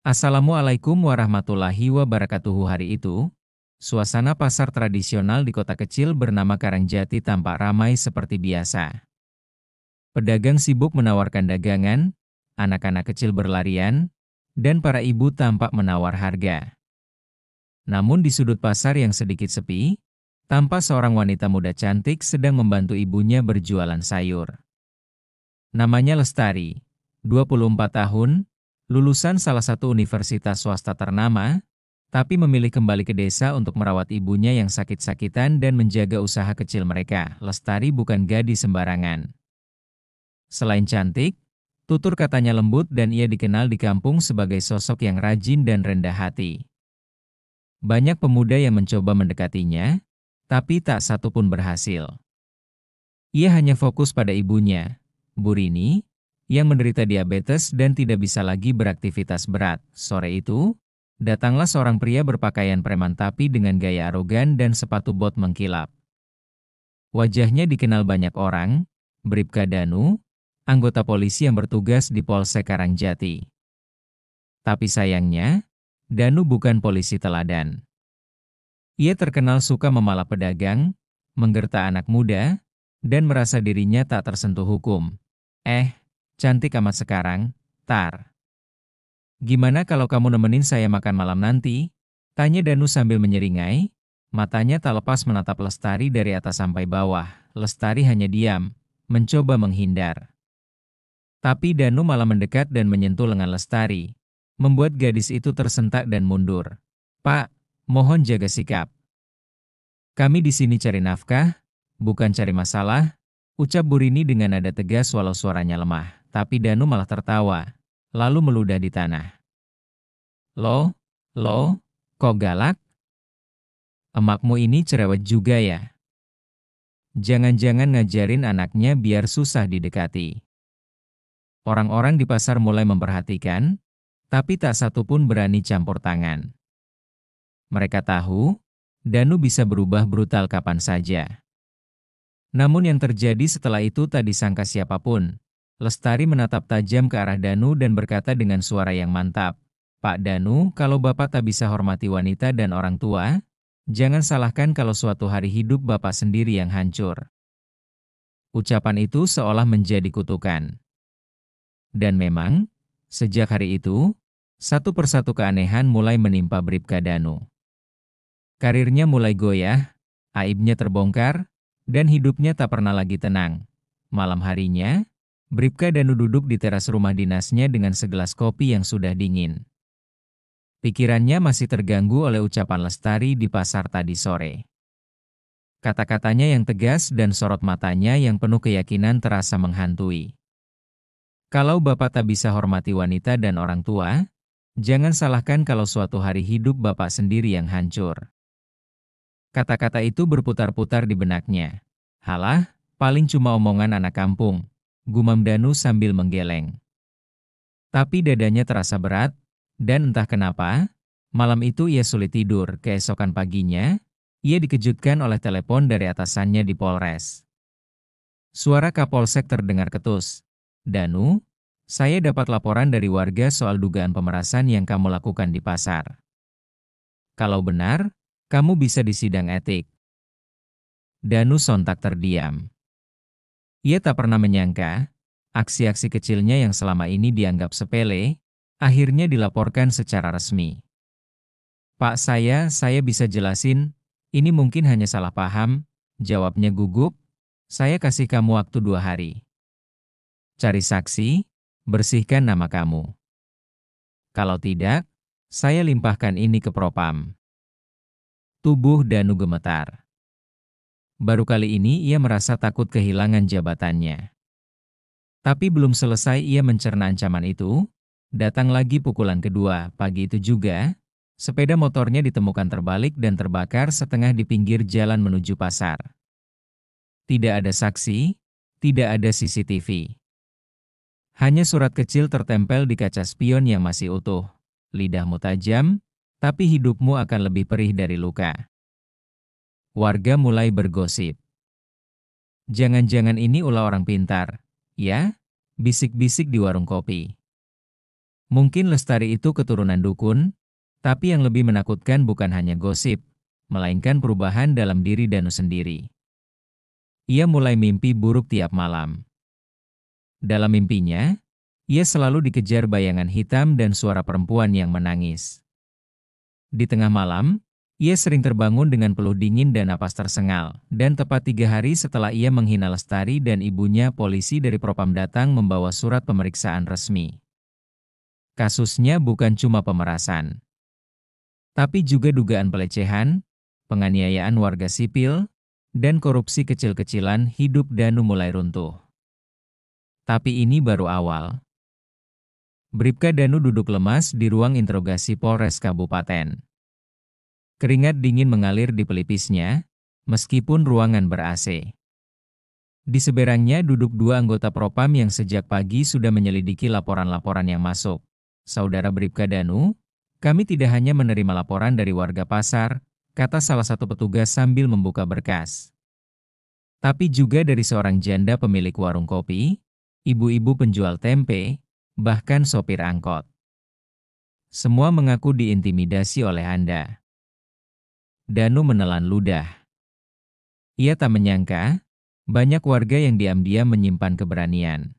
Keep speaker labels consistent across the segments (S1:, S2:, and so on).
S1: Assalamualaikum warahmatullahi wabarakatuh. Hari itu, suasana pasar tradisional di kota kecil bernama Karangjati tampak ramai seperti biasa. Pedagang sibuk menawarkan dagangan, anak-anak kecil berlarian, dan para ibu tampak menawar harga. Namun di sudut pasar yang sedikit sepi, tampak seorang wanita muda cantik sedang membantu ibunya berjualan sayur. Namanya Lestari, 24 tahun, lulusan salah satu universitas swasta ternama, tapi memilih kembali ke desa untuk merawat ibunya yang sakit-sakitan dan menjaga usaha kecil mereka. Lestari bukan gadis sembarangan. Selain cantik, tutur katanya lembut dan ia dikenal di kampung sebagai sosok yang rajin dan rendah hati. Banyak pemuda yang mencoba mendekatinya, tapi tak satu pun berhasil. Ia hanya fokus pada ibunya, Bu Rini, yang menderita diabetes dan tidak bisa lagi beraktivitas berat. Sore itu, datanglah seorang pria berpakaian preman tapi dengan gaya arogan dan sepatu bot mengkilap. Wajahnya dikenal banyak orang, Bribka Danu, anggota polisi yang bertugas di Polsek Karangjati. Tapi sayangnya, Danu bukan polisi teladan. Ia terkenal suka memalak pedagang, menggerta anak muda, dan merasa dirinya tak tersentuh hukum. Cantik amat sekarang, Tar. Gimana kalau kamu nemenin saya makan malam nanti? Tanya Danu sambil menyeringai, matanya tak lepas menatap Lestari dari atas sampai bawah. Lestari hanya diam, mencoba menghindar. Tapi Danu malah mendekat dan menyentuh lengan Lestari, membuat gadis itu tersentak dan mundur. Pak, mohon jaga sikap. Kami di sini cari nafkah, bukan cari masalah, ucap Bu Rini dengan nada tegas walau suaranya lemah. Tapi Danu malah tertawa, lalu meludah di tanah. Loh, kok galak? Emakmu ini cerewet juga ya? Jangan-jangan ngajarin anaknya biar susah didekati. Orang-orang di pasar mulai memperhatikan, tapi tak satu pun berani campur tangan. Mereka tahu, Danu bisa berubah brutal kapan saja. Namun yang terjadi setelah itu tak disangka siapapun. Lestari menatap tajam ke arah Danu dan berkata dengan suara yang mantap, Pak Danu, kalau Bapak tak bisa hormati wanita dan orang tua, jangan salahkan kalau suatu hari hidup Bapak sendiri yang hancur. Ucapan itu seolah menjadi kutukan. Dan memang, sejak hari itu, satu persatu keanehan mulai menimpa Bribka Danu. Karirnya mulai goyah, aibnya terbongkar, dan hidupnya tak pernah lagi tenang. Malam harinya, Bribka Danu duduk di teras rumah dinasnya dengan segelas kopi yang sudah dingin. Pikirannya masih terganggu oleh ucapan Lestari di pasar tadi sore. Kata-katanya yang tegas dan sorot matanya yang penuh keyakinan terasa menghantui. Kalau Bapak tak bisa hormati wanita dan orang tua, jangan salahkan kalau suatu hari hidup Bapak sendiri yang hancur. Kata-kata itu berputar-putar di benaknya. Halah, paling cuma omongan anak kampung, gumam Danu sambil menggeleng. Tapi dadanya terasa berat, dan entah kenapa, malam itu ia sulit tidur. Keesokan paginya, ia dikejutkan oleh telepon dari atasannya di Polres. Suara Kapolsek terdengar ketus. Danu, saya dapat laporan dari warga soal dugaan pemerasan yang kamu lakukan di pasar. Kalau benar, kamu bisa disidang etik. Danu sontak terdiam. Ia tak pernah menyangka, aksi-aksi kecilnya yang selama ini dianggap sepele, akhirnya dilaporkan secara resmi. Pak saya bisa jelasin, ini mungkin hanya salah paham, jawabnya gugup, saya kasih kamu waktu 2 hari. Cari saksi, bersihkan nama kamu. Kalau tidak, saya limpahkan ini ke Propam. Tubuh Danu gemetar. Baru kali ini ia merasa takut kehilangan jabatannya. Tapi belum selesai ia mencerna ancaman itu, datang lagi pukulan kedua. Pagi itu juga, sepeda motornya ditemukan terbalik dan terbakar setengah di pinggir jalan menuju pasar. Tidak ada saksi, tidak ada CCTV. Hanya surat kecil tertempel di kaca spion yang masih utuh. Lidahmu tajam, tapi hidupmu akan lebih perih dari luka. Warga mulai bergosip. Jangan-jangan ini ulah orang pintar, ya? Bisik-bisik di warung kopi. Mungkin Lestari itu keturunan dukun, tapi yang lebih menakutkan bukan hanya gosip, melainkan perubahan dalam diri Danu sendiri. Ia mulai mimpi buruk tiap malam. Dalam mimpinya, ia selalu dikejar bayangan hitam dan suara perempuan yang menangis. Di tengah malam, ia sering terbangun dengan peluh dingin dan napas tersengal, dan tepat 3 hari setelah ia menghina Lestari dan ibunya, polisi dari Propam datang membawa surat pemeriksaan resmi. Kasusnya bukan cuma pemerasan, tapi juga dugaan pelecehan, penganiayaan warga sipil, dan korupsi kecil-kecilan. Hidup Danu mulai runtuh. Tapi ini baru awal. Bribka Danu duduk lemas di ruang interogasi Polres Kabupaten. Keringat dingin mengalir di pelipisnya, meskipun ruangan ber-AC. Di seberangnya duduk 2 anggota Propam yang sejak pagi sudah menyelidiki laporan-laporan yang masuk. Saudara Bribka Danu, kami tidak hanya menerima laporan dari warga pasar, kata salah satu petugas sambil membuka berkas, tapi juga dari seorang janda pemilik warung kopi, ibu-ibu penjual tempe, bahkan sopir angkot. Semua mengaku diintimidasi oleh Anda. Danu menelan ludah. Ia tak menyangka, banyak warga yang diam-diam menyimpan keberanian.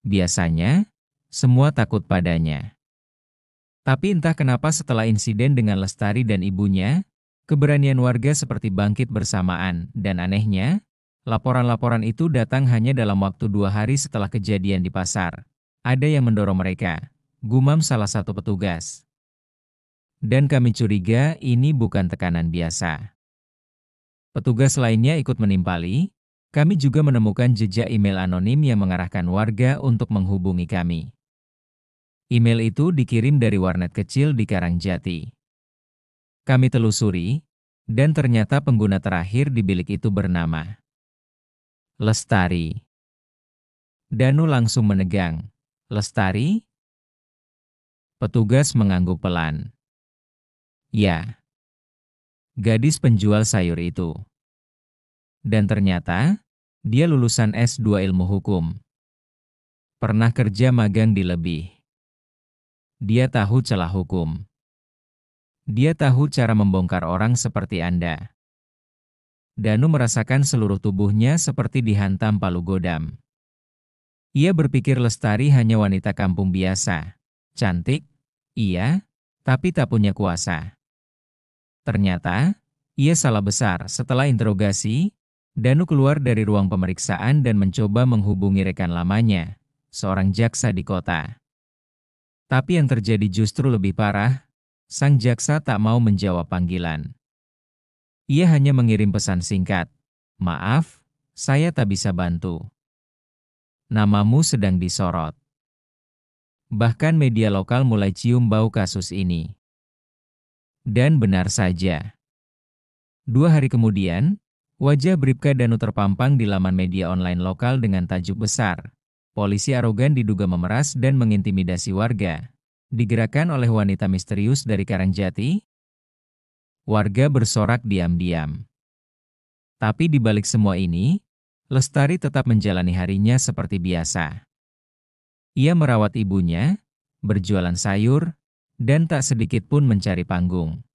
S1: Biasanya, semua takut padanya. Tapi entah kenapa setelah insiden dengan Lestari dan ibunya, keberanian warga seperti bangkit bersamaan, dan anehnya, laporan-laporan itu datang hanya dalam waktu 2 hari setelah kejadian di pasar. Ada yang mendorong mereka, gumam salah satu petugas. Dan kami curiga ini bukan tekanan biasa. Petugas lainnya ikut menimpali, kami juga menemukan jejak email anonim yang mengarahkan warga untuk menghubungi kami. Email itu dikirim dari warnet kecil di Karangjati. Kami telusuri, dan ternyata pengguna terakhir di bilik itu bernama Lestari. Danu langsung menegang. Lestari? Petugas mengangguk pelan. Ya, gadis penjual sayur itu. Dan ternyata, dia lulusan S2 Ilmu Hukum. Pernah kerja magang di Lebih. Dia tahu celah hukum. Dia tahu cara membongkar orang seperti Anda. Danu merasakan seluruh tubuhnya seperti dihantam palu godam. Ia berpikir Lestari hanya wanita kampung biasa. Cantik, iya, tapi tak punya kuasa. Ternyata, ia salah besar. Setelah interogasi, Danu keluar dari ruang pemeriksaan dan mencoba menghubungi rekan lamanya, seorang jaksa di kota. Tapi yang terjadi justru lebih parah. Sang jaksa tak mau menjawab panggilan. Ia hanya mengirim pesan singkat. Maaf, saya tak bisa bantu. Namamu sedang disorot. Bahkan media lokal mulai cium bau kasus ini. Dan benar saja. 2 hari kemudian, wajah Bribka Danu terpampang di laman media online lokal dengan tajuk besar. Polisi arogan diduga memeras dan mengintimidasi warga. Digerakkan oleh wanita misterius dari Karangjati. Warga bersorak diam-diam. Tapi di balik semua ini, Lestari tetap menjalani harinya seperti biasa. Ia merawat ibunya, berjualan sayur, dan tak sedikit pun mencari panggung.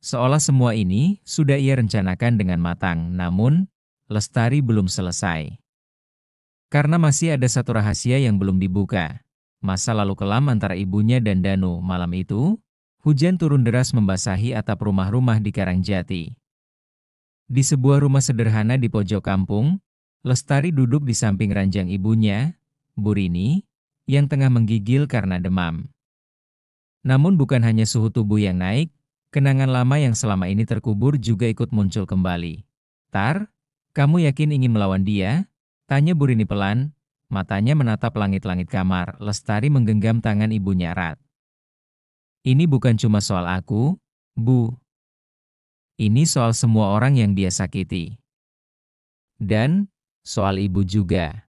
S1: Seolah semua ini sudah ia rencanakan dengan matang, namun Lestari belum selesai. Karena masih ada satu rahasia yang belum dibuka. Masa lalu kelam antara ibunya dan Danu. Malam itu, hujan turun deras membasahi atap rumah-rumah di Karangjati. Di sebuah rumah sederhana di pojok kampung, Lestari duduk di samping ranjang ibunya, Burini, yang tengah menggigil karena demam. Namun bukan hanya suhu tubuh yang naik, kenangan lama yang selama ini terkubur juga ikut muncul kembali. Tar, kamu yakin ingin melawan dia? Tanya Burini pelan. Matanya menatap langit-langit kamar. Lestari menggenggam tangan ibunya erat. Ini bukan cuma soal aku, Bu. Ini soal semua orang yang dia sakiti. Dan, soal ibu juga.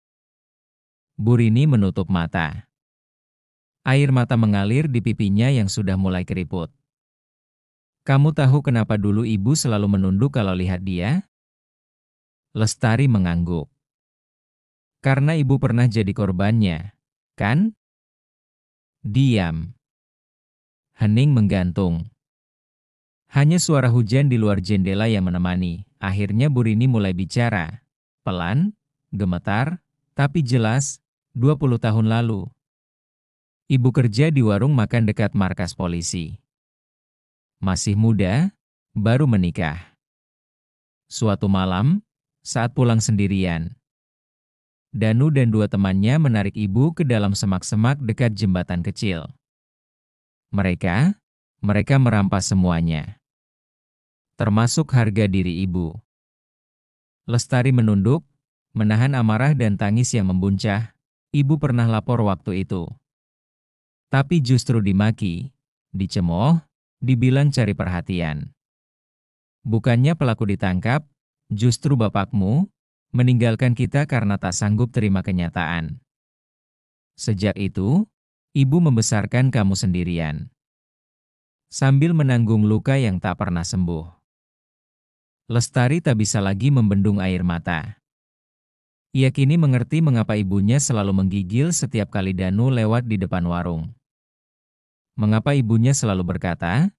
S1: Burini menutup mata. Air mata mengalir di pipinya yang sudah mulai keriput. Kamu tahu kenapa dulu ibu selalu menunduk kalau lihat dia? Lestari mengangguk. Karena ibu pernah jadi korbannya, kan? Diam. Hening menggantung. Hanya suara hujan di luar jendela yang menemani. Akhirnya Bu Rini mulai bicara. Pelan, gemetar, tapi jelas, 20 tahun lalu. Ibu kerja di warung makan dekat markas polisi. Masih muda, baru menikah. Suatu malam, saat pulang sendirian, Danu dan dua temannya menarik ibu ke dalam semak-semak dekat jembatan kecil. Mereka merampas semuanya, termasuk harga diri ibu. Lestari menunduk, menahan amarah dan tangis yang membuncah. Ibu pernah lapor waktu itu. Tapi justru dimaki, dicemooh, dibilang cari perhatian. Bukannya pelaku ditangkap, justru bapakmu meninggalkan kita karena tak sanggup terima kenyataan. Sejak itu, ibu membesarkan kamu sendirian, sambil menanggung luka yang tak pernah sembuh. Lestari tak bisa lagi membendung air mata. Ia kini mengerti mengapa ibunya selalu menggigil setiap kali Danu lewat di depan warung. Mengapa ibunya selalu berkata,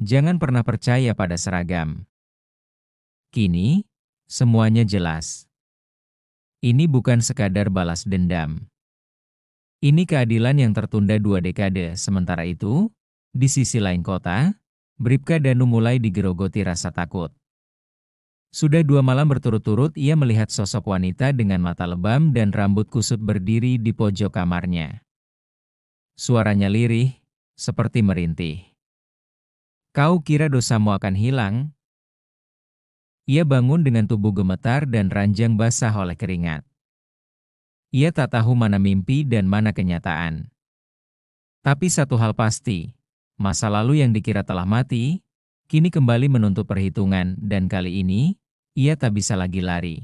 S1: "Jangan pernah percaya pada seragam." Kini, semuanya jelas. Ini bukan sekadar balas dendam. Ini keadilan yang tertunda 2 dekade. Sementara itu, di sisi lain kota, Bribka Danu mulai digerogoti rasa takut. Sudah 2 malam berturut-turut ia melihat sosok wanita dengan mata lebam dan rambut kusut berdiri di pojok kamarnya. Suaranya lirih, seperti merintih. "Kau kira dosamu akan hilang?" Ia bangun dengan tubuh gemetar dan ranjang basah oleh keringat. Ia tak tahu mana mimpi dan mana kenyataan. Tapi satu hal pasti, masa lalu yang dikira telah mati, kini kembali menuntut perhitungan dan kali ini, ia tak bisa lagi lari.